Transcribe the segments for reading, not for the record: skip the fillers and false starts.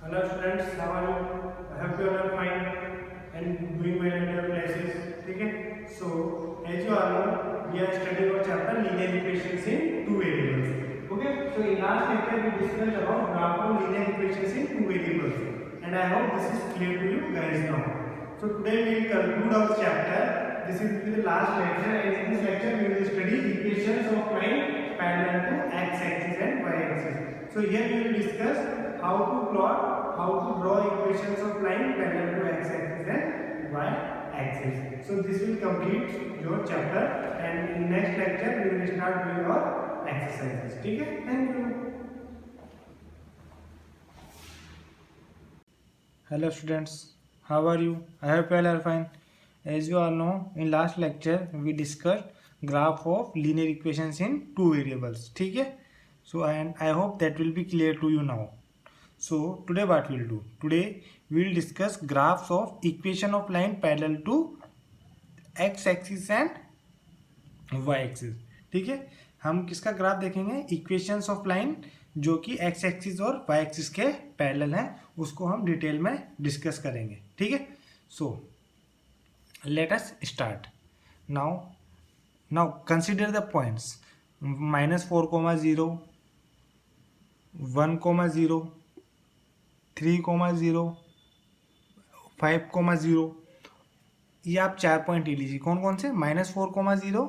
Hello students, how are you? I hope you all are fine and doing well in your classes. Okay? So, as you all know, we are studying our chapter linear equations in two variables. Okay? So, in last lecture we discussed about graph of linear equations in two variables, and I hope this is clear to you guys now. So, today we will conclude our chapter. This will be the last lecture, and in this lecture we will study equations of line parallel to x-axis and y-axis. So, here we will discuss how to draw equations of line parallel to x-axis and y-axis. So this will complete your chapter, and in next lecture we will start doing our exercises. ठीक है? Thank you. Hello students, how are you? I hope you all are fine. As you all know, in last lecture we discussed graph of linear equations in two variables. ठीक है? So and I hope that will be clear to you now. So today what we'll do? Today we will discuss graphs of equation of line parallel to x-axis and y-axis. ठीक है, हम किसका graph देखेंगे? Equations of line जो कि x axis और Y axis के parallel हैं, उसको हम डिटेल में डिस्कस करेंगे. ठीक है, so let us start now consider the points -4,0 1,0 3,0 5,0. ये आप 4 पॉइंट ले लीजिए. कौन कौन से? -4,0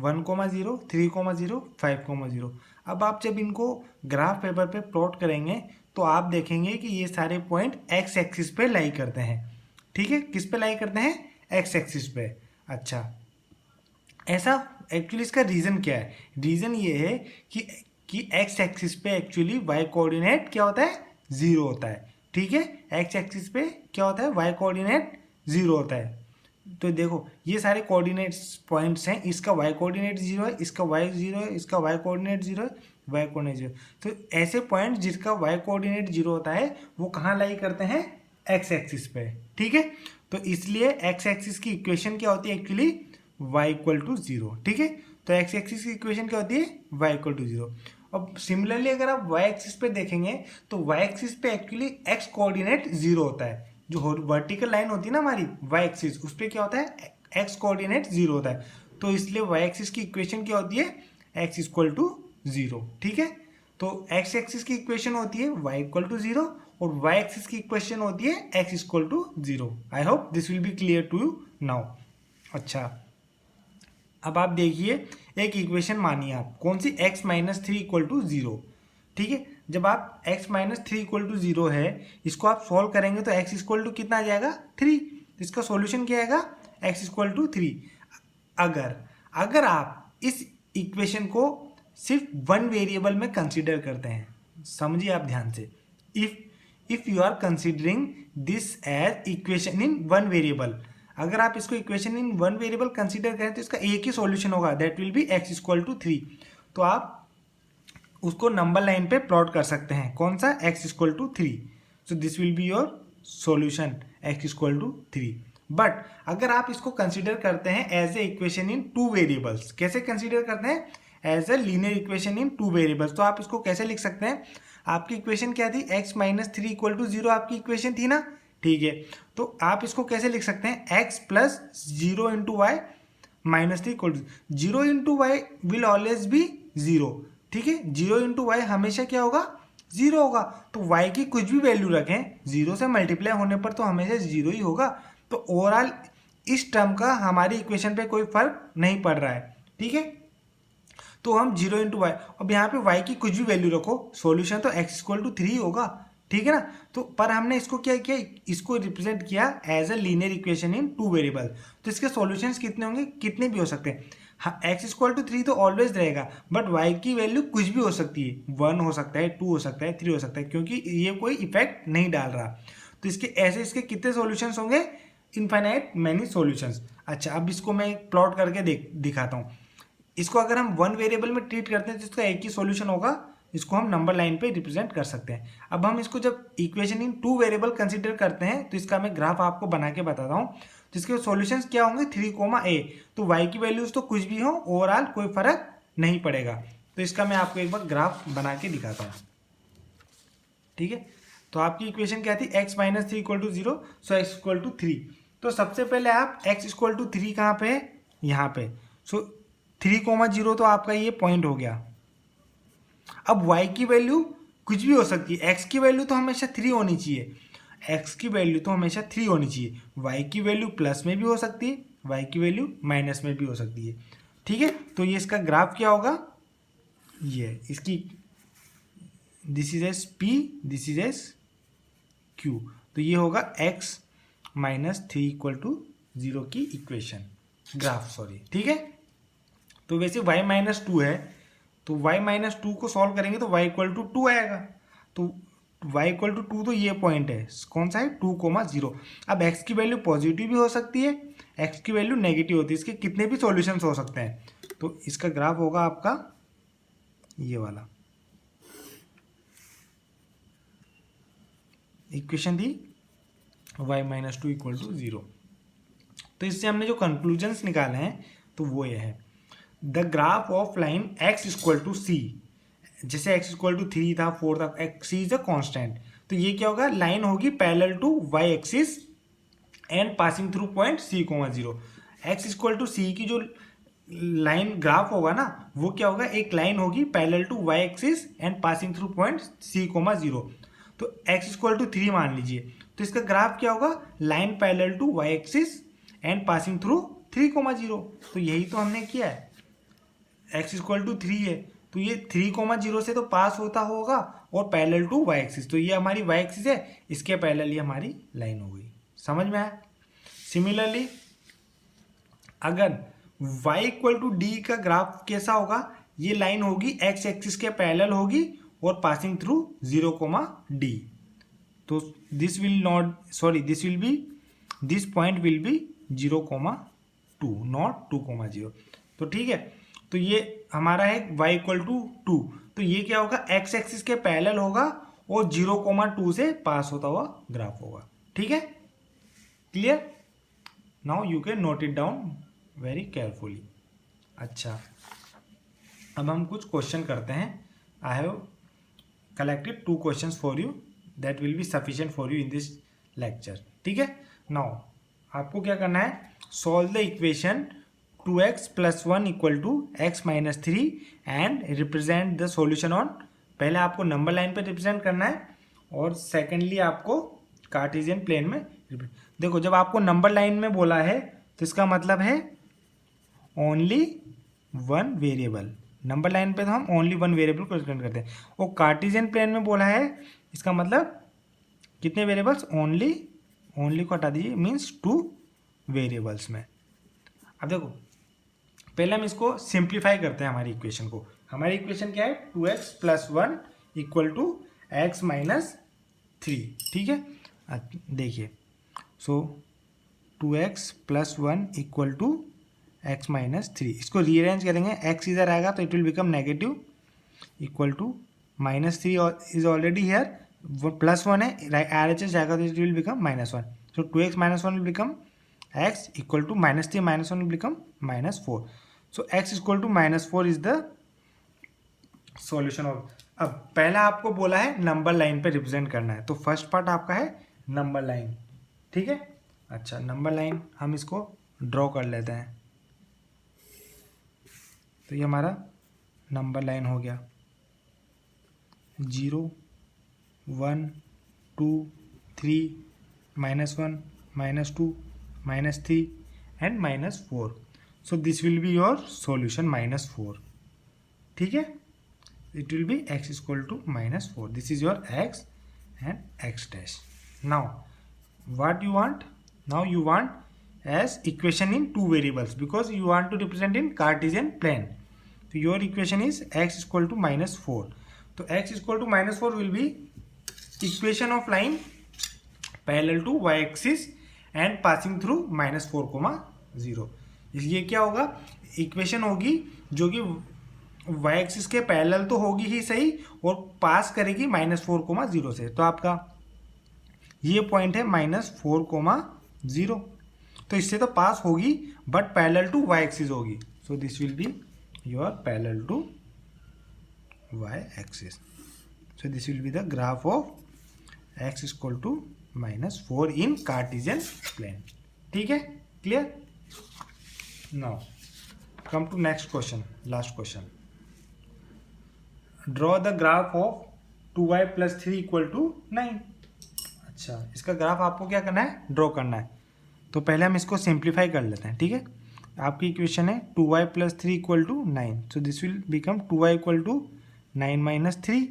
1,0 3,0 5,0. अब आप जब इनको ग्राफ पेपर पे प्लॉट करेंगे तो आप देखेंगे कि ये सारे पॉइंट एक्स एक्सिस पे लाई करते हैं. ठीक है, किस पे लाई करते हैं? एक्स एक्सिस पे. अच्छा, ऐसा एक्चुअली इसका रीज़न क्या है? रीज़न ये है कि एक्स एक्सिस पे एक्चुअली वाई कोऑर्डिनेट क्या होता है? 0 होता है. ठीक है, एक्स एक्सिस पे क्या होता है? वाई कोऑर्डिनेट 0 होता है. तो देखो ये सारे कोऑर्डिनेट्स पॉइंट्स हैं. इसका वाई कोऑर्डिनेट 0 है, इसका वाई 0 है, इसका वाई कोऑर्डिनेट 0 है, वाई कोऑर्डिनेट 0. तो ऐसे पॉइंट जिसका वाई कोऑर्डिनेट 0 होता है वो कहाँ लाई करते हैं? एक्स एक्सिस पे. ठीक है, तो इसलिए एक्स एक्सिस की इक्वेशन क्या होती है एक्चुअली? Y equal to 0. ठीक है, तो एक्स एक्सिस की इक्वेशन क्या होती है? Y equal to 0. अब सिमिलरली अगर आप वाई एक्सिस पे देखेंगे तो वाई एक्सिस पे एक्चुअली एक्स कोऑर्डिनेट 0 होता है. जो वर्टिकल लाइन होती है ना हमारी वाई एक्सिस, उस पर क्या होता है? एक्स कोऑर्डिनेट 0 होता है. तो इसलिए वाई एक्सिस की इक्वेशन क्या होती है? X equal to 0. ठीक है, तो एक्स एक्सिस की इक्वेशन होती है वाई इक्वल टू 0 और वाई एक्सिस की इक्वेशन होती है x equal to 0. I hope this will be clear to you now. अच्छा, अब आप देखिए एक इक्वेशन मानिए आप. कौन सी? x - 3 equal to 0. ठीक है, जब आप x - 3 इक्वल टू 0 है, इसको आप सॉल्व करेंगे तो x इक्वल टू कितना आ जाएगा? 3. इसका सॉल्यूशन क्या आएगा? x equal to 3. अगर आप इस इक्वेशन को सिर्फ वन वेरिएबल में कंसिडर करते हैं, समझिए आप ध्यान से. If you are considering this as equation in one variable, अगर आप इसको equation in one variable consider करें तो इसका एक ही सॉल्यूशन होगा, that will be x equal to 3. तो आप उसको नंबर लाइन पे प्लॉट कर सकते हैं. कौन सा? x equal to 3. So this will be your solution x equal to 3. But अगर आप इसको कंसीडर करते हैं as a equation in two variables, कैसे कंसीडर करते हैं? As a linear equation in two variables. तो आप इसको कैसे लिख सकते हैं? आपकी इक्वेशन क्या थी? x - 3 इक्वल टू 0 आपकी इक्वेशन थी ना. ठीक है, तो आप इसको कैसे लिख सकते हैं? x plus 0 into y minus 3 equal to 0 into y will always be 0. ठीक है, 0 इंटू वाई हमेशा क्या होगा? 0 होगा. तो y की कुछ भी वैल्यू रखें, 0 से मल्टीप्लाई होने पर तो हमेशा 0 ही होगा. तो ओवरऑल इस टर्म का हमारी इक्वेशन पे कोई फर्क नहीं पड़ रहा है. ठीक है, तो हम 0 इंटू वाई, अब यहाँ पे y की कुछ भी वैल्यू रखो, सॉल्यूशन तो x इक्वल टू 3 होगा. ठीक है ना. तो पर हमने इसको क्या किया? इसको रिप्रेजेंट किया as a linear equation in two variable. तो इसके सॉल्यूशंस कितने होंगे? कितने भी हो सकते हैं. हाँ, x इक्वल टू 3 तो ऑलवेज रहेगा, बट y की वैल्यू कुछ भी हो सकती है. 1 हो सकता है, 2 हो सकता है, 3 हो सकता है, क्योंकि ये कोई इफेक्ट नहीं डाल रहा. तो इसके कितने सॉल्यूशंस होंगे? Infinite many solutions. अच्छा, अब इसको मैं प्लॉट करके दिखाता हूँ. इसको अगर हम वन वेरिएबल में ट्रीट करते हैं तो इसका एक ही सॉल्यूशन होगा. इसको हम नंबर लाइन पे रिप्रेजेंट कर सकते हैं. अब हम इसको जब equation in two variable consider करते हैं तो इसका मैं ग्राफ आपको बना के बताता हूँ. तो इसके सॉल्यूशंस क्या होंगे? 3, a. तो y की वैल्यूज तो कुछ भी हो, ओवरऑल कोई फर्क नहीं पड़ेगा. तो इसका मैं आपको एक बार ग्राफ बना के दिखाता हूँ. ठीक है, तो आपकी इक्वेशन क्या थी, x minus 3 equal to 0, so x equal to 3। तो सबसे पहले आप x इक्वल टू 3 कहाँ पे है, यहाँ पे, सो 3,0 तो आपका ये पॉइंट हो गया। अब y की वैल्यू कुछ भी हो सकती है, x की वैल्यू तो हमेशा 3 होनी चाहिए, x की वैल्यू तो हमेशा 3 होनी चाहिए, y की वैल्यू प्लस में भी हो सकती है, y की वैल्यू माइनस में भी हो सकती है। ठीक है, तो ये इसका ग्राफ क्या होगा, ये इसकी this is S p, this is S q, तो ये होगा x माइनस 3 इक्वल टू 0 की इक्वेशन, ग्राफ सॉरी। ठीक है, तो वैसे y माइनस 2 है, तो y माइनस 2 को सॉल्व करेंगे तो y इक्वल टू 2 आएगा, तो y इक्वल टू 2 तो ये पॉइंट है, कौन सा है, 2,0। अब x की वैल्यू पॉजिटिव भी हो सकती है, x की वैल्यू नेगेटिव होती है, इसके कितने भी सॉल्यूशंस हो सकते हैं। तो इसका ग्राफ होगा आपका ये वाला, इक्वेशन दी y माइनस 2 इक्वल टू 0। तो इससे हमने जो कंक्लूजन्स निकाले हैं तो वो ये है, the graph of line x equal to c, जैसे x इक्वल टू 3 था, 4 था, x इज अ कांस्टेंट, तो ये क्या होगा, लाइन होगी parallel to y axis and passing through point c, 0। x equal to c की जो लाइन ग्राफ होगा ना, वो क्या होगा, एक लाइन होगी parallel to y axis and passing through point c, 0। तो x इक्वल टू 3 मान लीजिए, तो इसका ग्राफ क्या होगा, line parallel to y axis and passing through 3, 0। तो यही तो हमने किया है, x इक्वल टू 3 है, तो ये 3, 0 से तो पास होता होगा और पैरेलल टू y एक्सिस, तो ये हमारी y एक्सिस है, इसके पैरेलल ये हमारी लाइन हो गई। समझ में आया। सिमिलरली अगर y इक्वल टू डी का ग्राफ कैसा होगा, ये लाइन होगी x एक्सिस के पैरेलल होगी और पासिंग थ्रू 0, d, तो this will not, sorry this will B, this point will be 0, 2, not 2, 0। तो ठीक है, तो ये हमारा है y इक्वल टू 2, तो ये क्या होगा, x एक्सिस के पैरेलल होगा और 0, 2 से पास होता हुआ ग्राफ होगा। ठीक है, clear. Now you can note it down very carefully. अच्छा, अब हम कुछ क्वेश्चन करते हैं। I have collected 2 questions for you that will be sufficient for you in this lecture. ठीक है, नाउ आपको क्या करना है, solve the equation 2x plus 1 equal to x minus 3 and represent the solution on, पहले आपको नंबर लाइन पे represent करना है और सेकेंडली आपको कार्टेशियन प्लेन में। देखो, जब आपको नंबर लाइन में बोला है तो इसका मतलब है only one variable, number line पे तो हम ओनली वन वेरिएबल को रिप्रेजेंट करते हैं, और कार्टेशियन प्लेन में बोला है इसका मतलब कितने वेरिएबल्स, ओनली को हटा दीजिए, मीन्स 2 वेरिएबल्स में। अब देखो, पहले हम इसको सिंप्लीफाई करते हैं हमारी इक्वेशन को। हमारी इक्वेशन क्या है, 2x plus 1 equal to x minus 3। ठीक है, देखिए, so 2x plus 1 equal to x minus 3, इसको रीअरेंज करेंगे, x इधर आएगा तो it will become negative, equal to minus 3 is already here, plus 1 है, RHS जाएगा तो it will become minus 1, so 2x minus 1 will become x equal to minus 3 minus 1 will become minus 4, so x equal to minus 4 is the solution of. अब पहला आपको बोला है number line पे represent करना है, तो फर्स्ट पार्ट आपका है नंबर लाइन। ठीक है, अच्छा, नंबर लाइन हम इसको ड्रॉ कर लेते हैं, तो ये हमारा नंबर लाइन हो गया, 0, 1, 2, 3, -1, -2, -3 and -4, so this will be your solution -4। ठीक है, it will be x is equal to -4, this is your x and x dash। now what you want, now you want as equation in 2 variables because you want to represent in Cartesian plane, so your equation is x is equal to -4, so x is equal to -4 will be equation of line parallel to y axis and passing through -4, 0। ये क्या होगा, equation होगी जो कि y axis के parallel तो होगी ही सही और पास करेगी -4, 0 से, तो आपका ये पॉइंट है -4, 0, तो इससे तो पास होगी but parallel to y axis होगी, so this will be your parallel to y axis, so this will be the graph of x equal to -4 in Cartesian plane. ठीक है, clear. Now come to next question, last question. Draw the graph of 2y + 3 equal to 9। अच्छा, इसका graph आपको क्या करना है, draw करना है। तो पहले हम इसको सिंप्लीफाई कर लेते हैं। ठीक है, आपकी इक्वेशन है 2y + 3 equal to 9, so this will become 2y equal to 9 - 3।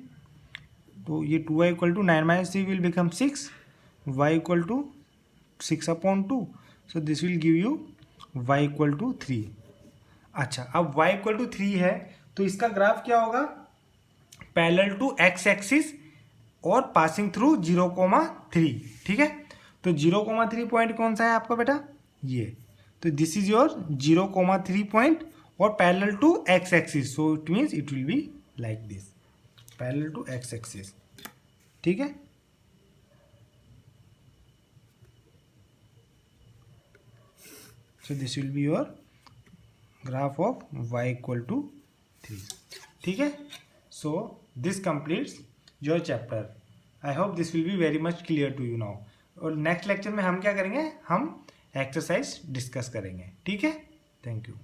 तो ये 2y equal to 9 - 3 will become 6, y equal to 6/2, so this will give you y equal to 3। अच्छा, अब y इक्वल टू 3 है तो इसका ग्राफ क्या होगा, पैरेलल टू x एक्सिस और पासिंग थ्रू 0,3। ठीक है, तो 0,3 पॉइंट कौन सा है आपका बेटा, ये। तो दिस इज योर 0,3 पॉइंट और parallel to x axis, so it means it will be like this, parallel to x axis. ठीक है, so this will be your graph of y equal to 3। ठीक है, so this completes your chapter। I hope this will be very much clear to you now। और next lecture में हम क्या करेंगे, हम एक्सरसाइज डिस्कस करेंगे। ठीक है, थैंक यू।